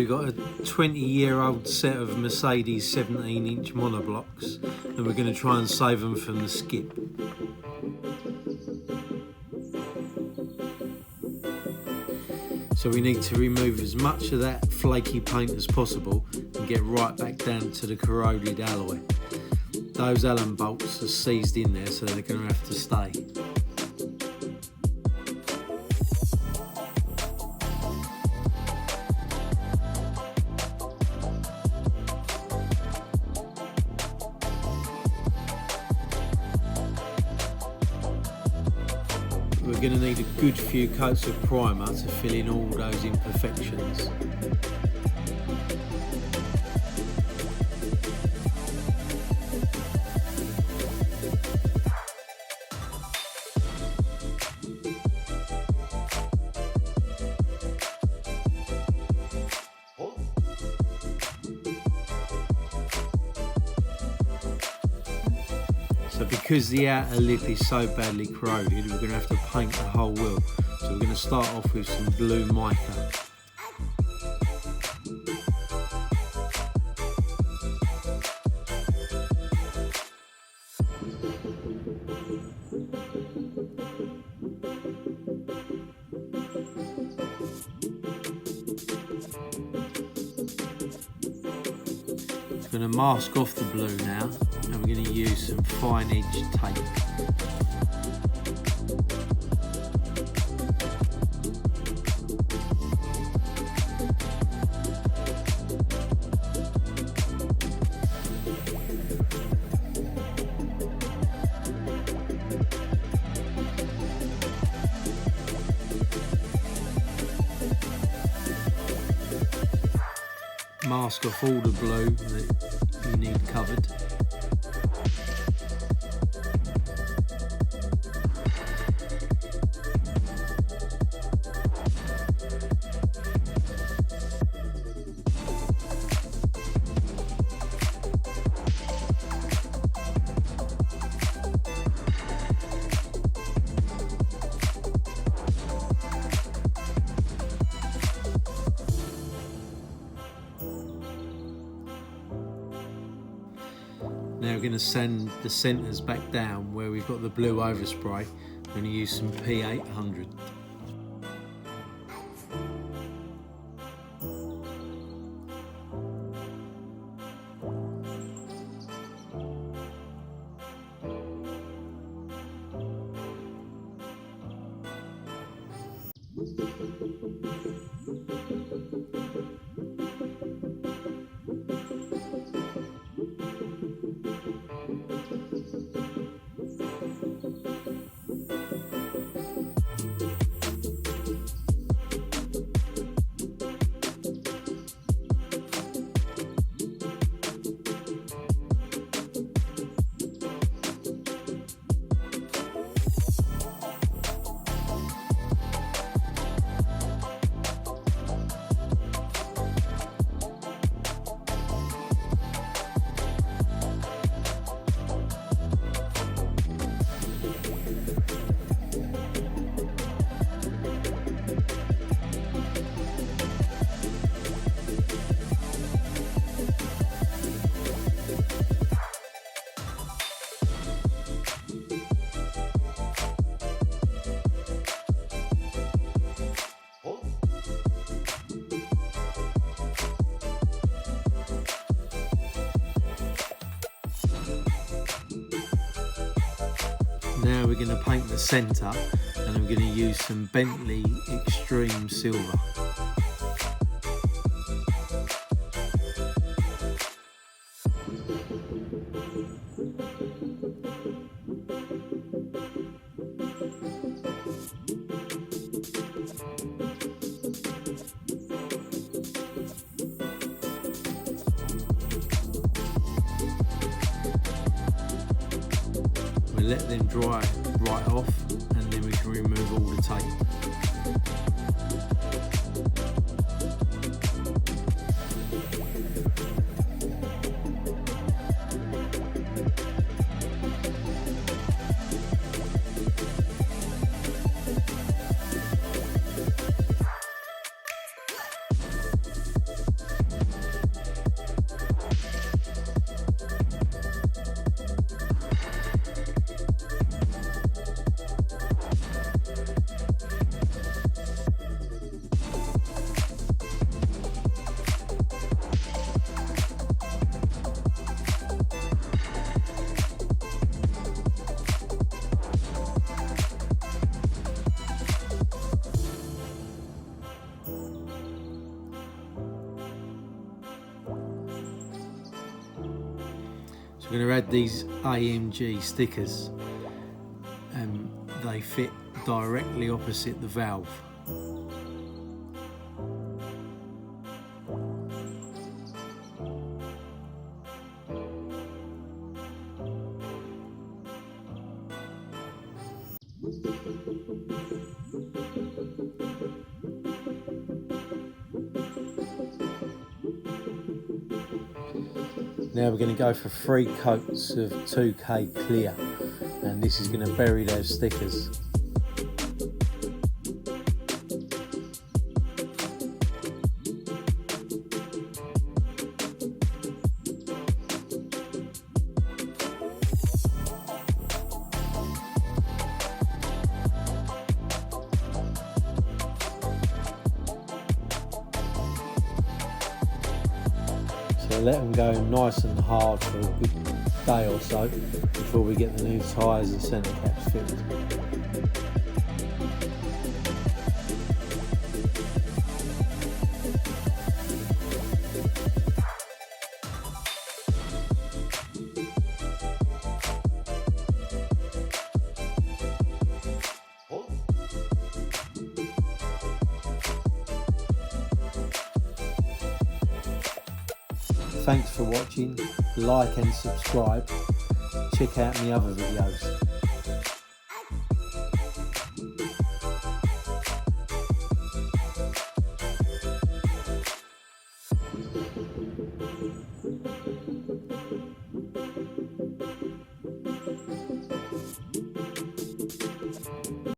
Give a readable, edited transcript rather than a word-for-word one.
got a 20-year-old set of Mercedes 17-inch monoblocks, and we're going to try and save them from the skip. So we need to remove as much of that flaky paint as possible and get right back down to the corroded alloy. Those Allen bolts are seized in there, so they're going to have to stay. We're going to need a good few coats of primer to fill in all those imperfections. So because the outer lip is so badly corroded, we're going to have to paint the whole wheel. So we're going to start off with some blue mica. I'm going to mask off the blue now, and we're going to use some fine edge tape. Mask off all the blue that you need covered. Now we're going to sand the centres back down where we've got the blue overspray. We're going to use some P800. Now we're going to paint the centre, and I'm going to use some Bentley Extreme Silver. We let them dry right off, and then we can remove all the tape. So I'm going to add these AMG stickers, and they fit directly opposite the valve. Now we're going to go for 3 coats of 2K clear, and this is going to bury those stickers. So let them go nice and hard for a good day or so before we get the new tyres and centre caps fitted. Thanks for watching, like and subscribe. Check out my other videos.